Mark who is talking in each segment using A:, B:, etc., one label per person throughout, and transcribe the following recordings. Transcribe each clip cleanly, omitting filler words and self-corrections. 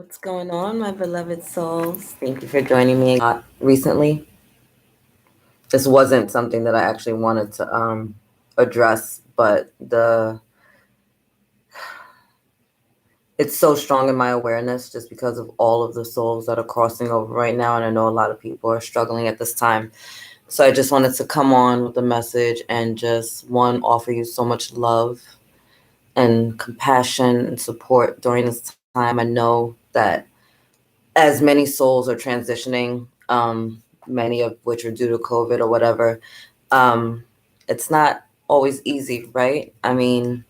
A: What's going on, my beloved souls? Thank you for joining me recently. This wasn't something that I actually wanted to address, but it's so strong in my awareness just because of all of the souls that are crossing over right now, and I know a lot of people are struggling at this time. So I just wanted to come on with a message and just offer you so much love and compassion and support during this time. I know that as many souls are transitioning, many of which are due to COVID or whatever, it's not always easy, right? I mean,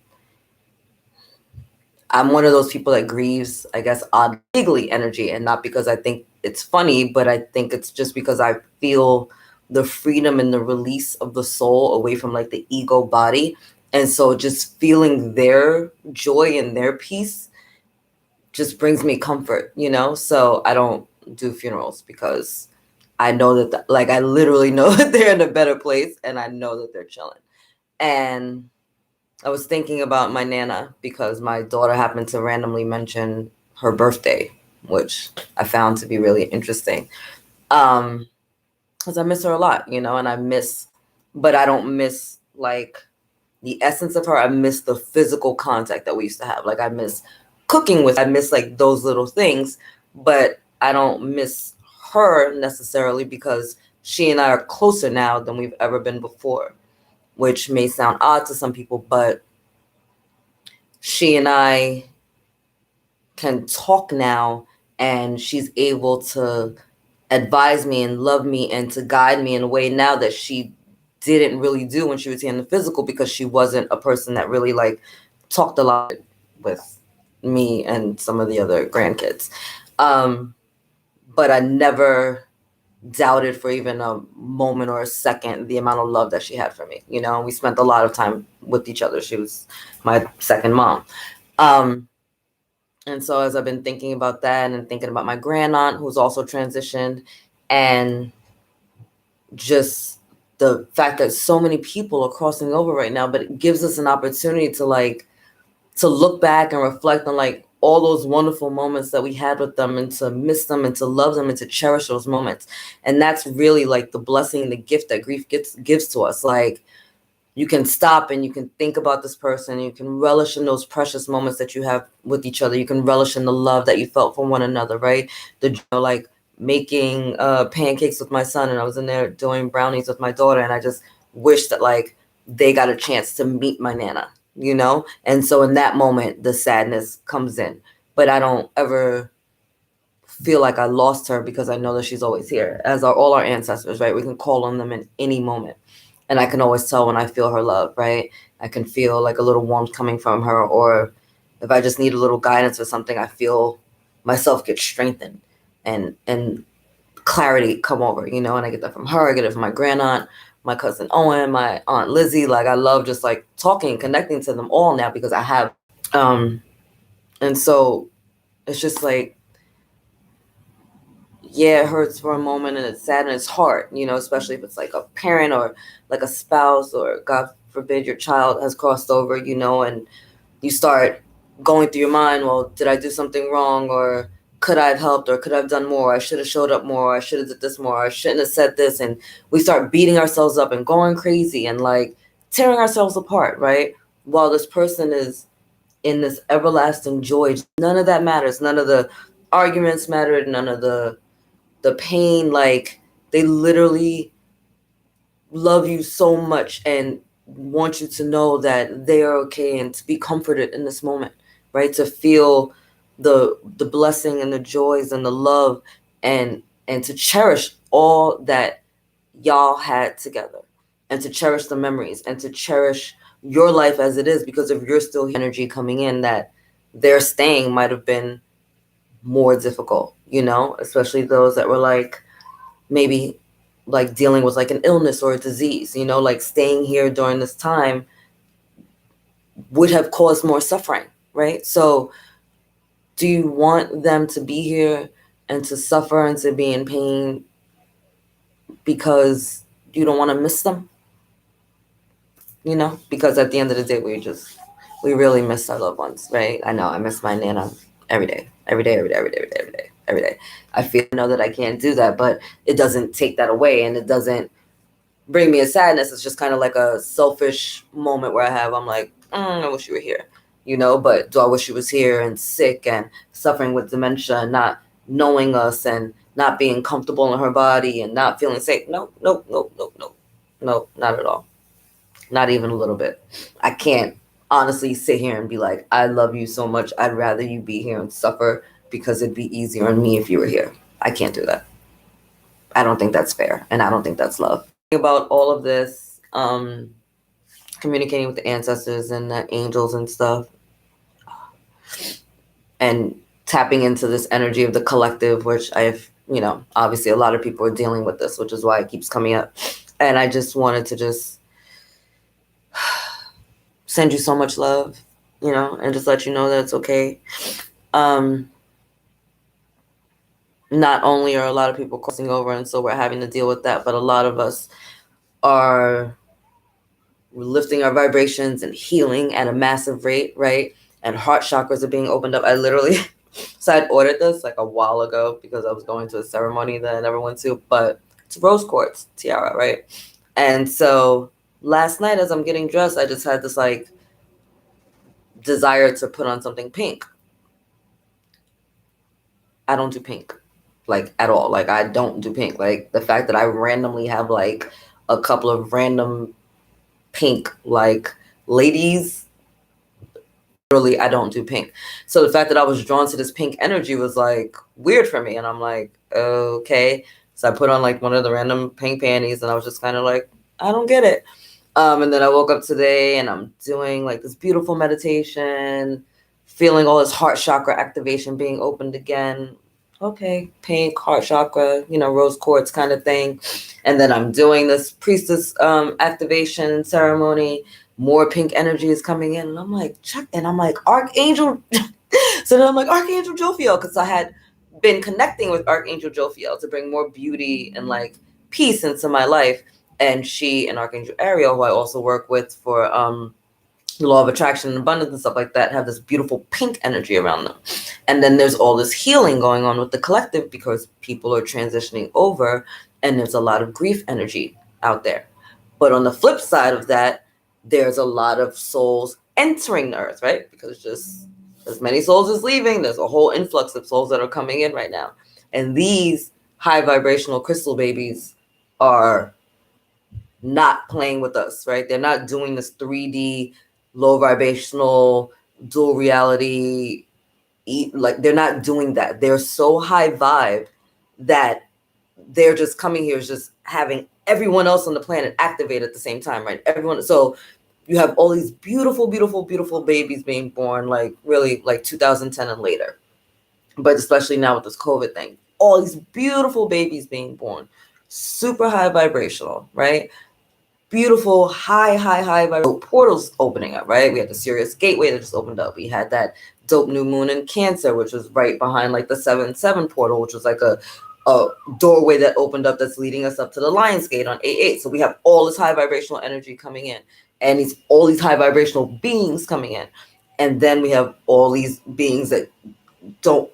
A: I'm one of those people that grieves, I guess, oddly energy, and not because I think it's funny, but I think it's just because I feel the freedom and the release of the soul away from like the ego body. And so just feeling their joy and their peace just brings me comfort, So I don't do funerals because I know that, like, I literally know that they're in a better place and I know that they're chilling. And I was thinking about my Nana because my daughter happened to randomly mention her birthday, which I found to be really interesting. Because I miss her a lot, and but I don't miss like the essence of her. I miss the physical contact that we used to have. Like I miss cooking I miss like those little things, but I don't miss her necessarily because she and I are closer now than we've ever been before, which may sound odd to some people, but she and I can talk now, and she's able to advise me and love me and to guide me in a way now that she didn't really do when she was here in the physical, because she wasn't a person that really like talked a lot with me and some of the other grandkids. But I never doubted for even a moment or a second the amount of love that she had for me. We spent a lot of time with each other. She was my second mom. And so as I've been thinking about that and thinking about my grand aunt who's also transitioned, and just the fact that so many people are crossing over right now, but it gives us an opportunity to look back and reflect on like all those wonderful moments that we had with them, and to miss them and to love them and to cherish those moments. And that's really like the blessing and the gift that grief gives to us. Like, you can stop and you can think about this person. You can relish in those precious moments that you have with each other. You can relish in the love that you felt for one another, right? Like making pancakes with my son, and I was in there doing brownies with my daughter, and I just wish that like they got a chance to meet my Nana, And so in that moment, the sadness comes in, but I don't ever feel like I lost her because I know that she's always here, as are all our ancestors, right? We can call on them in any moment. And I can always tell when I feel her love, right? I can feel like a little warmth coming from her, or if I just need a little guidance or something, I feel myself get strengthened and clarity come over, and I get that from her. I get it from my grand aunt, my cousin Owen, my aunt Lizzie. Like, I love just like talking, connecting to them all now because I have, and so it's just like, yeah, it hurts for a moment and it's sad and it's hard, especially if it's like a parent or like a spouse, or God forbid your child has crossed over, and you start going through your mind, well, did I do something wrong, or could I have helped, or could I have done more? I should have showed up more. I should have did this more. I shouldn't have said this. And we start beating ourselves up and going crazy and like tearing ourselves apart, right? While this person is in this everlasting joy. None of that matters. None of the arguments mattered. None of the pain. Like, they literally love you so much and want you to know that they are okay and to be comforted in this moment, right? To feel the blessing and the joys and the love, and to cherish all that y'all had together, and to cherish the memories, and to cherish your life as it is, because if you're still energy coming in, that their staying might have been more difficult, especially those that were like maybe like dealing with like an illness or a disease, like staying here during this time would have caused more suffering, right? So do you want them to be here and to suffer and to be in pain because you don't want to miss them? Because at the end of the day, we really miss our loved ones, right? I know I miss my Nana every day. every day, every day, every day, every day, every day, every day. I feel, I know that I can't do that, but it doesn't take that away, and it doesn't bring me a sadness. It's just kind of like a selfish moment where I'm like, I wish you were here, but do I wish you was here and sick and suffering with dementia and not knowing us and not being comfortable in her body and not feeling safe? No, no, no, no, no, no, not at all. Not even a little bit. I can't honestly sit here and be like, I love you so much. I'd rather you be here and suffer because it'd be easier on me if you were here. I can't do that. I don't think that's fair, and I don't think that's love. About all of this, communicating with the ancestors and the angels and stuff, and tapping into this energy of the collective, which obviously a lot of people are dealing with this, which is why it keeps coming up. And I just wanted to just send you so much love, and just let you know that it's okay. Not only are a lot of people crossing over, and so we're having to deal with that, but a lot of us are lifting our vibrations and healing at a massive rate, right? And heart chakras are being opened up. I literally, so I'd ordered this like a while ago because I was going to a ceremony that I never went to, but it's rose quartz tiara, right? And so last night as I'm getting dressed, I just had this like desire to put on something pink. I don't do pink, like at all. Like I don't do pink. Like the fact that I randomly have like a couple of random pink like ladies, really, I don't do pink. So the fact that I was drawn to this pink energy was like weird for me, and I'm like, okay. So I put on like one of the random pink panties, and I was just kind of like, I don't get it. And then I woke up today and I'm doing like this beautiful meditation, feeling all this heart chakra activation being opened again. Okay, pink, heart chakra, rose quartz kind of thing. And then I'm doing this priestess activation ceremony. More pink energy is coming in. And I'm like, check. And I'm like, Archangel. So then I'm like, Archangel Jophiel, because I had been connecting with Archangel Jophiel to bring more beauty and like peace into my life. And she and Archangel Ariel, who I also work with for the law of attraction and abundance and stuff like that, have this beautiful pink energy around them. And then there's all this healing going on with the collective because people are transitioning over and there's a lot of grief energy out there. But on the flip side of that, there's a lot of souls entering the earth, right? Because just as many souls as leaving, there's a whole influx of souls that are coming in right now. And these high vibrational crystal babies are not playing with us, right? They're not doing this 3D, low vibrational, dual reality, like they're not doing that. They're so high vibe that they're just coming here, just having everyone else on the planet activate at the same time, right? Everyone. So you have all these beautiful, beautiful, beautiful babies being born, like really like 2010 and later. But especially now with this COVID thing, all these beautiful babies being born, super high vibrational, right? Beautiful, high portals opening up, right? We had the Sirius Gateway that just opened up. We had that dope new moon in Cancer, which was right behind like the 7-7 portal, which was like a doorway that opened up that's leading us up to the Lion's Gate on 8-8. So we have all this high vibrational energy coming in, and all these high vibrational beings coming in. And then we have all these beings that don't,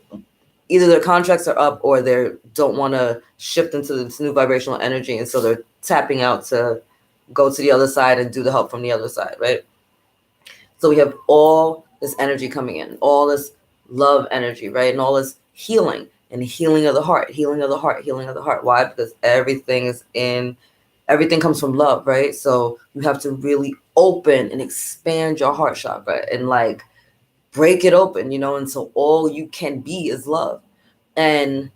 A: either their contracts are up or they don't want to shift into this new vibrational energy. And so they're tapping out to go to the other side and do the help from the other side, right? So we have all this energy coming in, all this love energy, right? And all this healing and healing of the heart, healing of the heart, healing of the heart. Why? Because everything comes from love, right? So you have to really open and expand your heart chakra and like break it open, and so all you can be is love. And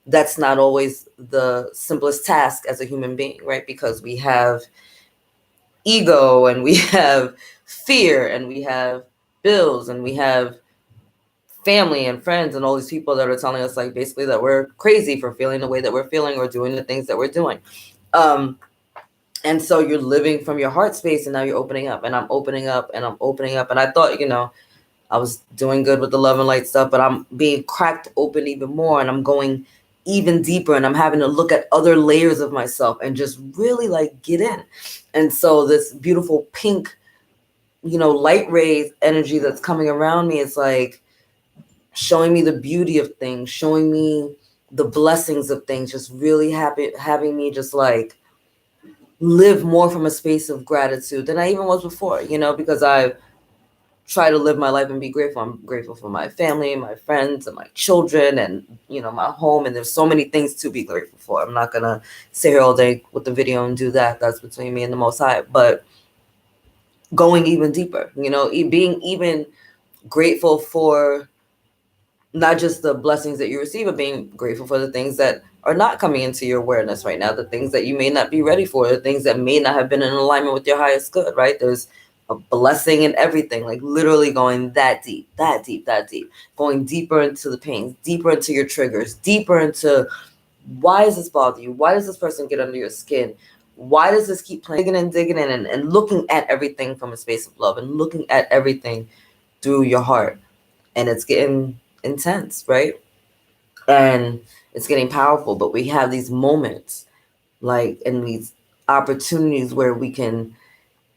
A: that's not always the simplest task as a human being, right? Because we have ego and we have fear and we have bills and we have family and friends and all these people that are telling us like basically that we're crazy for feeling the way that we're feeling or doing the things that we're doing. And so you're living from your heart space, and now you're opening up, and I'm opening up and I'm opening up. And I thought, I was doing good with the love and light stuff, but I'm being cracked open even more, and I'm going even deeper, and I'm having to look at other layers of myself and just really like get in. And so this beautiful pink, light rays energy that's coming around me is like showing me the beauty of things, showing me the blessings of things, just really having me just like live more from a space of gratitude than I even was before, because I try to live my life and be grateful. I'm grateful for my family, my friends, and my children, and my home. And there's so many things to be grateful for. I'm not gonna sit here all day with the video and do that. That's between me and the Most High. But going even deeper, being even grateful for not just the blessings that you receive, but being grateful for the things that are not coming into your awareness right now, the things that you may not be ready for, the things that may not have been in alignment with your highest good, right? There's a blessing in everything, like literally going that deep, going deeper into the pains, deeper into your triggers, deeper into why does this bother you? Why does this person get under your skin? Why does this keep playing, digging in and looking at everything from a space of love and looking at everything through your heart. And it's getting intense, right? And it's getting powerful, but we have these moments and these opportunities where we can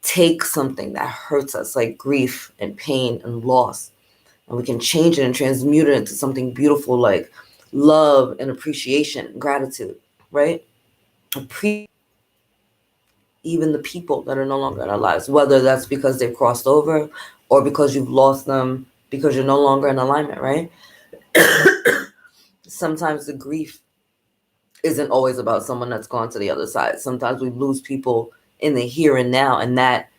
A: take something that hurts us, like grief and pain and loss, and we can change it and transmute it into something beautiful, like love and appreciation and gratitude, right? Even the people that are no longer in our lives, whether that's because they've crossed over or because you've lost them because you're no longer in alignment, right? Sometimes the grief isn't always about someone that's gone to the other side. Sometimes we lose people in the here and now, and that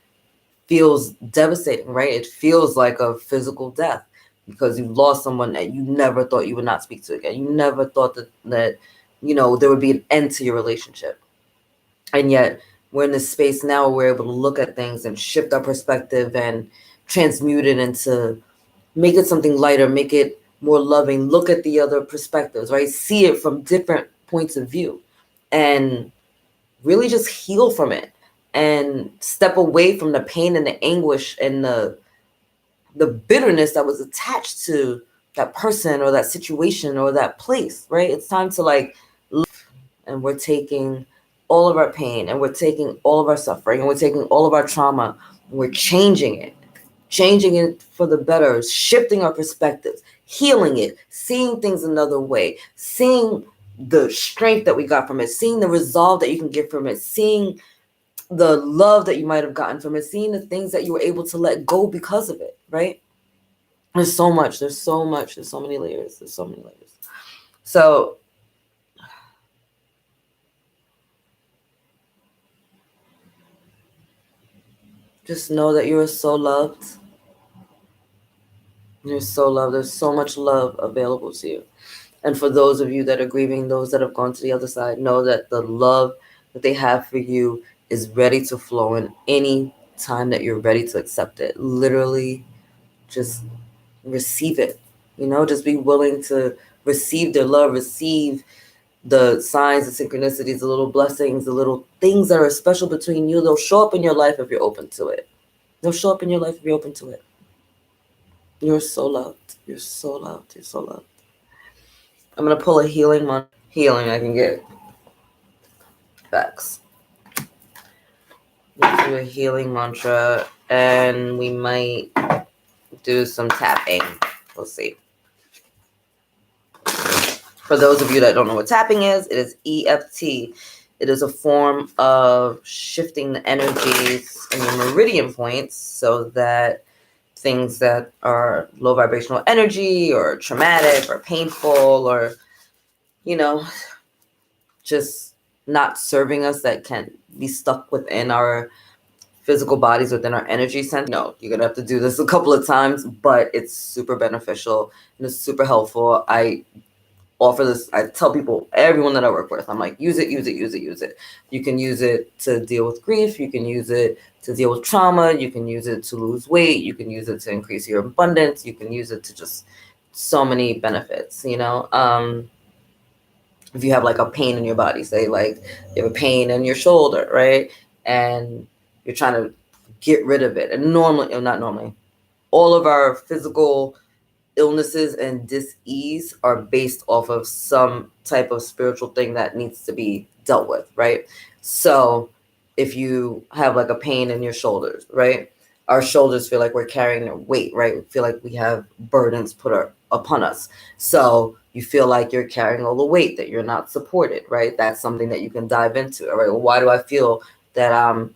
A: feels devastating, right? It feels like a physical death because you've lost someone that you never thought you would not speak to again. You never thought that there would be an end to your relationship. And yet we're in this space now where we're able to look at things and shift our perspective and transmute it into, make it something lighter, make it more loving, look at the other perspectives, right? See it from different points of view and really just heal from it and step away from the pain and the anguish and the bitterness that was attached to that person or that situation or that place, right? It's time to and we're taking all of our pain and we're taking all of our suffering and we're taking all of our trauma and we're changing it for the better, shifting our perspectives, healing it, seeing things another way, seeing the strength that we got from it, seeing the resolve that you can get from it, seeing the love that you might have gotten from it, seeing the things that you were able to let go because of it, right? There's so much, there's so many layers, So just know that you are so loved. You're so loved. There's so much love available to you. And for those of you that are grieving, those that have gone to the other side, know that the love that they have for you is ready to flow in any time that you're ready to accept it. Literally, just receive it. Just be willing to receive their love, receive the signs, the synchronicities, the little blessings, the little things that are special between you. They'll show up in your life if you're open to it. They'll show up in your life if you're open to it. You're so loved. You're so loved. You're so loved. I'm going to pull a healing I can get. Facts. Let's do a healing mantra, and we might do some tapping. We'll see. For those of you that don't know what tapping is, it is EFT. It is a form of shifting the energies in your meridian points so that things that are low vibrational energy or traumatic or painful or, just not serving us, that can be stuck within our physical bodies, within our energy center. No, you're going to have to do this a couple of times, but it's super beneficial and it's super helpful. I offer this, I tell people, everyone that I work with, I'm like, use it. You can use it to deal with grief. You can use it to deal with trauma. You can use it to lose weight. You can use it to increase your abundance. You can use it to just so many benefits, if you have like a pain in your body, say like you have a pain in your shoulder, right? And you're trying to get rid of it. And not normally, all of our physical illnesses and dis-ease are based off of some type of spiritual thing that needs to be dealt with, right? So if you have like a pain in your shoulders, right? our shoulders feel like we're carrying a weight, right? We feel like we have burdens put upon us. So you feel like you're carrying all the weight, that you're not supported, right? That's something that you can dive into. All right, well, why do I feel that I'm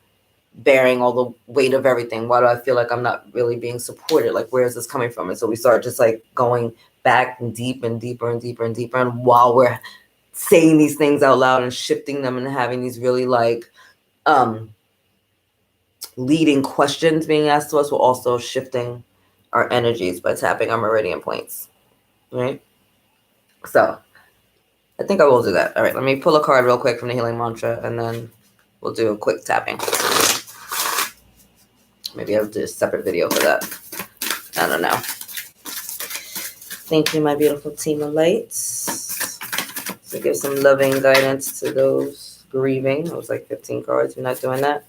A: bearing all the weight of everything? Why do I feel like I'm not really being supported? Like, where is this coming from? And so we start just like going back and deep and deeper and deeper and deeper. And while we're saying these things out loud and shifting them and having these really like leading questions being asked to us, we're also shifting our energies by tapping our meridian points, right? So I think I will do that. All right, let me pull a card real quick from the healing mantra, and then we'll do a quick tapping. Maybe I'll do a separate video for that. I don't know. Thank you, my beautiful team of lights. So give some loving guidance to those grieving. It was like 15 cards. We're not doing that.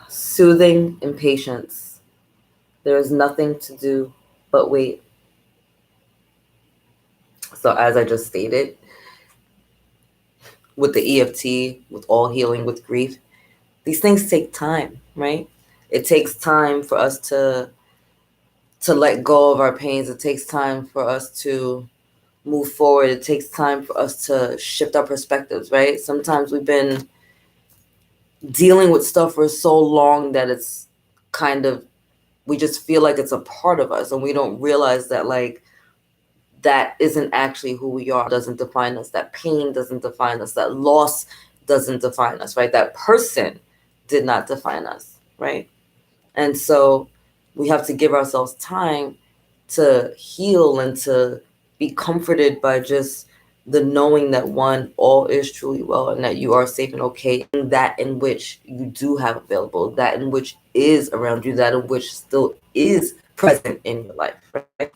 A: Soothing impatience. There is nothing to do but wait. So as I just stated, with the EFT, with all healing, with grief, these things take time, right? It takes time for us to let go of our pains. It takes time for us to move forward. It takes time for us to shift our perspectives, right? Sometimes we've been dealing with stuff for so long that it's kind of, we just feel like it's a part of us, and we don't realize that like that isn't actually who we are. It doesn't define us. That pain doesn't define us. That loss doesn't define us, right? That person did not define us, right? And so we have to give ourselves time to heal and to be comforted by just the knowing that one, all is truly well, and that you are safe and okay, in that in which you do have available, that in which is around you, that in which still is present in your life, right?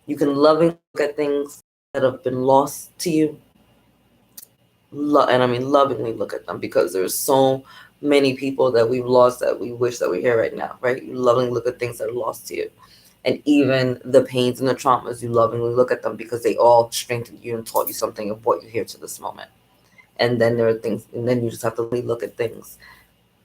A: You can lovingly look at things that have been lost to you, and I mean lovingly look at them, because there's so many people that we've lost that we wish that we're here right now, right? You lovingly look at things that are lost to you. And even the pains and the traumas, you lovingly look at them because they all strengthened you and taught you something of what you're here to this moment. And then there are things, and then you just have to really look at things,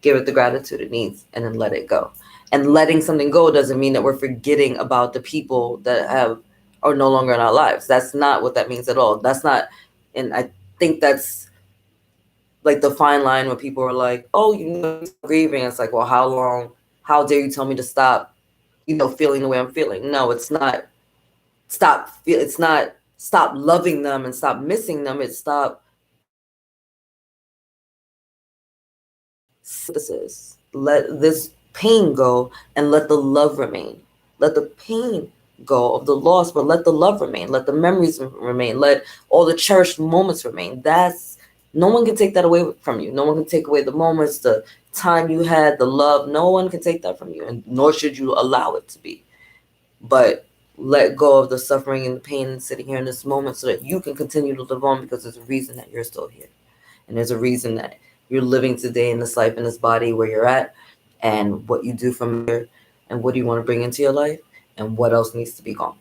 A: give it the gratitude it needs, and then let it go. And letting something go doesn't mean that we're forgetting about the people that are no longer in our lives. That's not what that means at all. That's not, and I think that's like the fine line where people are like, oh, grieving. It's like, well, how long? How dare you tell me to stop, feeling the way I'm feeling? No, it's not it's not stop loving them and stop missing them. It's stop synthesis. Let this pain go and let the love remain. Let the pain go of the loss, but let the love remain. Let the memories remain. Let all the cherished moments remain. No one can take that away from you. No one can take away the moments, the time you had, the love. No one can take that from you, and nor should you allow it to be. But let go of the suffering and the pain and sitting here in this moment so that you can continue to live on, because there's a reason that you're still here. And there's a reason that you're living today in this life, in this body where you're at, and what you do from here, and what do you want to bring into your life, and what else needs to be gone.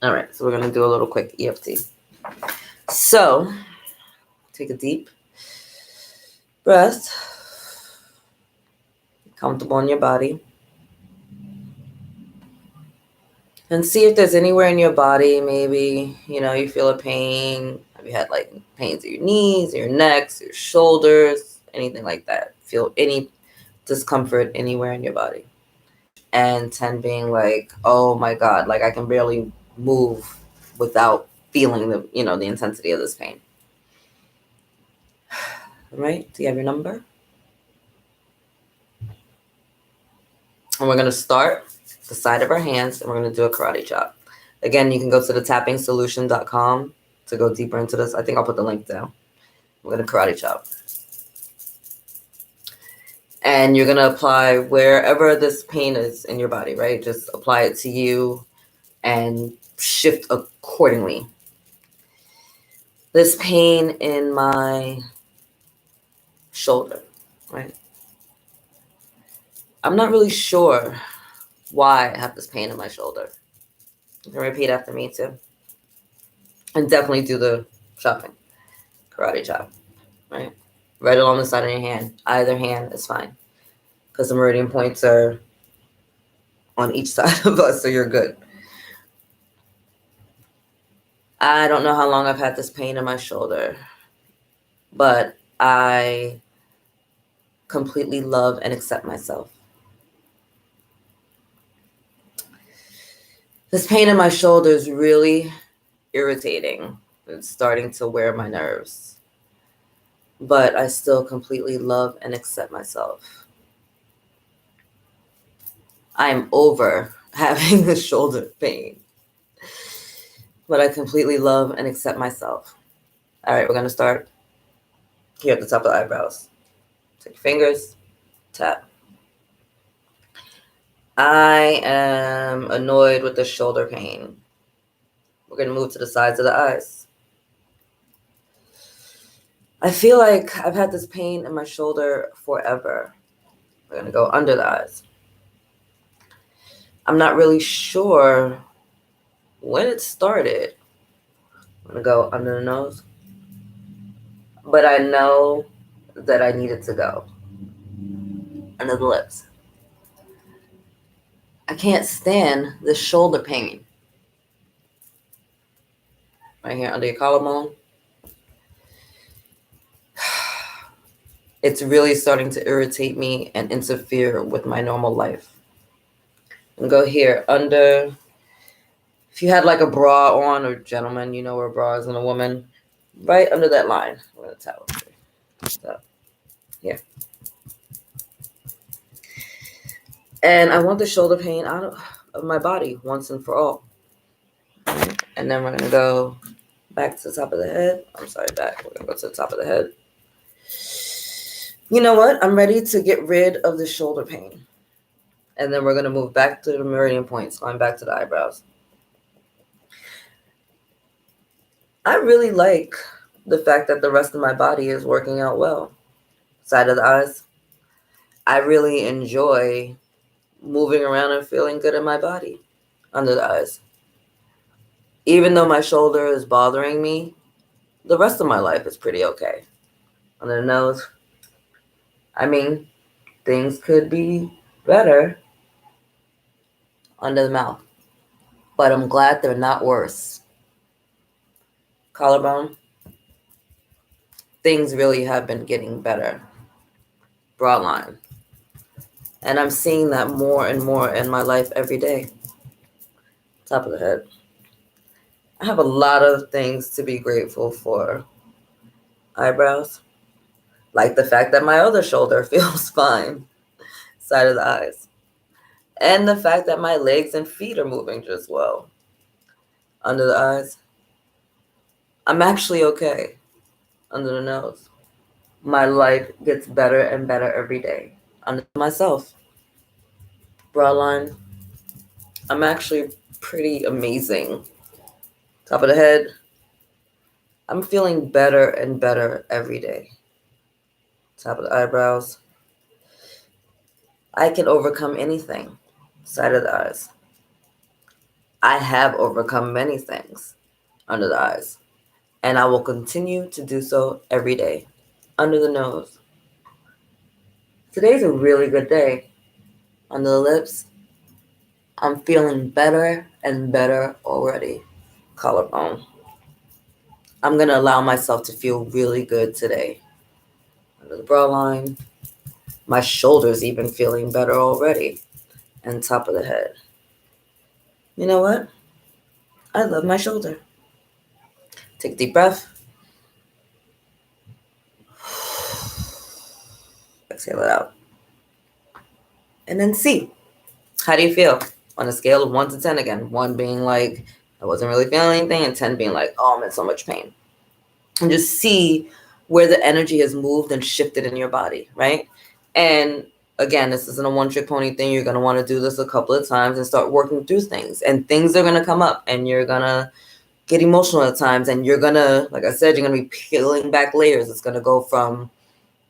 A: All right, so we're going to do a little quick EFT. So take a deep breath, comfortable in your body. And see if there's anywhere in your body, maybe, you feel a pain. Have you had like pains in your knees, your necks, your shoulders, anything like that? Feel any discomfort anywhere in your body? And 10 being like, oh my God, like I can barely move without feeling the intensity of this pain. All right, do you have your number? And we're going to start the side of our hands, and we're going to do a karate chop. Again, you can go to the tappingsolution.com to go deeper into this. I think I'll put the link down. We're going to karate chop. And you're going to apply wherever this pain is in your body, right? Just apply it to you and shift accordingly. This pain in my shoulder, right? I'm not really sure why I have this pain in my shoulder. You can repeat after me too. And definitely do the chopping. Karate chop. Right? Right along the side of your hand. Either hand is fine. Because the meridian points are on each side of us, so you're good. I don't know how long I've had this pain in my shoulder, but I completely love and accept myself. This pain in my shoulder is really irritating. It's starting to wear my nerves. But I still completely love and accept myself. I'm over having the shoulder pain. But I completely love and accept myself. All right, we're going to start here at the top of the eyebrows. Take your fingers, tap. I am annoyed with the shoulder pain. We're going to move to the sides of the eyes. I feel like I've had this pain in my shoulder forever. We're going to go under the eyes. I'm not really sure when it started. I'm going to go under the nose. But I know that I need it to go. Under the lips. I can't stand the shoulder pain. Right here under your collarbone. It's really starting to irritate me and interfere with my normal life. And go here under, if you had like a bra on, or gentlemen, you know where a bra is in a woman, right under that line. I'm going to tap here. And I want the shoulder pain out of my body once and for all. And then we're going to go back to the top of the head. I'm sorry, back. We're going to go to the top of the head. You know what? I'm ready to get rid of the shoulder pain. And then we're going to move back to the meridian points, going back to the eyebrows. I really like the fact that the rest of my body is working out well. Side of the eyes. I really enjoy moving around and feeling good in my body. Under the eyes. Even though my shoulder is bothering me, the rest of my life is pretty okay. Under the nose. I mean, things could be better under the mouth. But I'm glad they're not worse. Collarbone. Things really have been getting better. Brow line. And I'm seeing that more and more in my life every day. Top of the head. I have a lot of things to be grateful for. Eyebrows. Like the fact that my other shoulder feels fine. Side of the eyes. And the fact that my legs and feet are moving just well. Under the eyes. I'm actually okay. Under the nose. My life gets better and better every day. Under myself. Brow line. I'm actually pretty amazing. Top of the head. I'm feeling better and better every day. Top of the eyebrows. I can overcome anything. Side of the eyes. I have overcome many things. Under the eyes. And I will continue to do so every day. Under the nose. Today's a really good day. Under the lips. I'm feeling better and better already. Collarbone. I'm going to allow myself to feel really good today. Under the brow line. My shoulder's even feeling better already. And top of the head. You know what? I love my shoulder. Take a deep breath. Exhale it out. And then see. How do you feel? On a scale of 1 to 10 again. 1 being like, I wasn't really feeling anything. And 10 being like, oh, I'm in so much pain. And just see where the energy has moved and shifted in your body, right? And again, this isn't a one-trick pony thing. You're going to want to do this a couple of times and start working through things. And things are going to come up. And you're going to get emotional at times. And you're going to, like I said, you're going to be peeling back layers. It's going to go from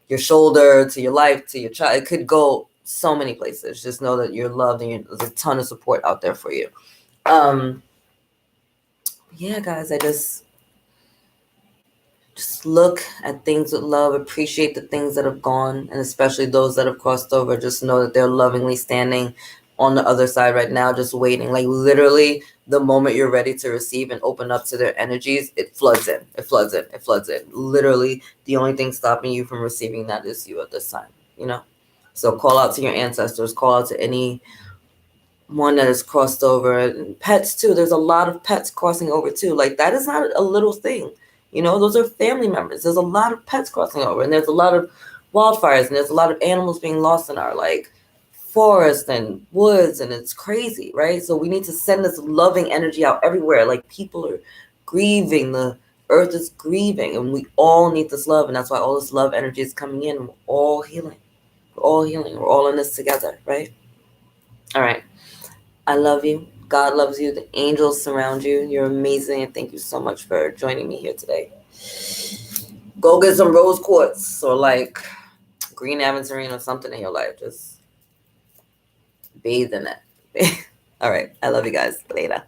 A: your shoulder to your life to your child. It could go so many places. Just know that you're loved and there's a ton of support out there for you. Yeah, guys, I just look at things with love, appreciate the things that have gone, and especially those that have crossed over. Just know that they're lovingly standing on the other side right now, just waiting. Like literally, the moment you're ready to receive and open up to their energies, it floods in. It floods in. It floods in. Literally, the only thing stopping you from receiving that is you at this time, you know? So call out to your ancestors, call out to any one that has crossed over. And pets too, there's a lot of pets crossing over too. Like that is not a little thing, you know, those are family members. There's a lot of pets crossing over, and there's a lot of wildfires, and there's a lot of animals being lost in our like forest and woods, and it's crazy, right? So we need to send this loving energy out everywhere. Like people are grieving, the earth is grieving, and we all need this love, and that's why all this love energy is coming in. We're all healing, we're all in this together, right? All right, I love you. God loves you. The angels surround you. You're amazing. And thank you so much for joining me here today. Go get some rose quartz or like green aventurine or something in your life. Just bathe in it. All right. I love you guys. Later.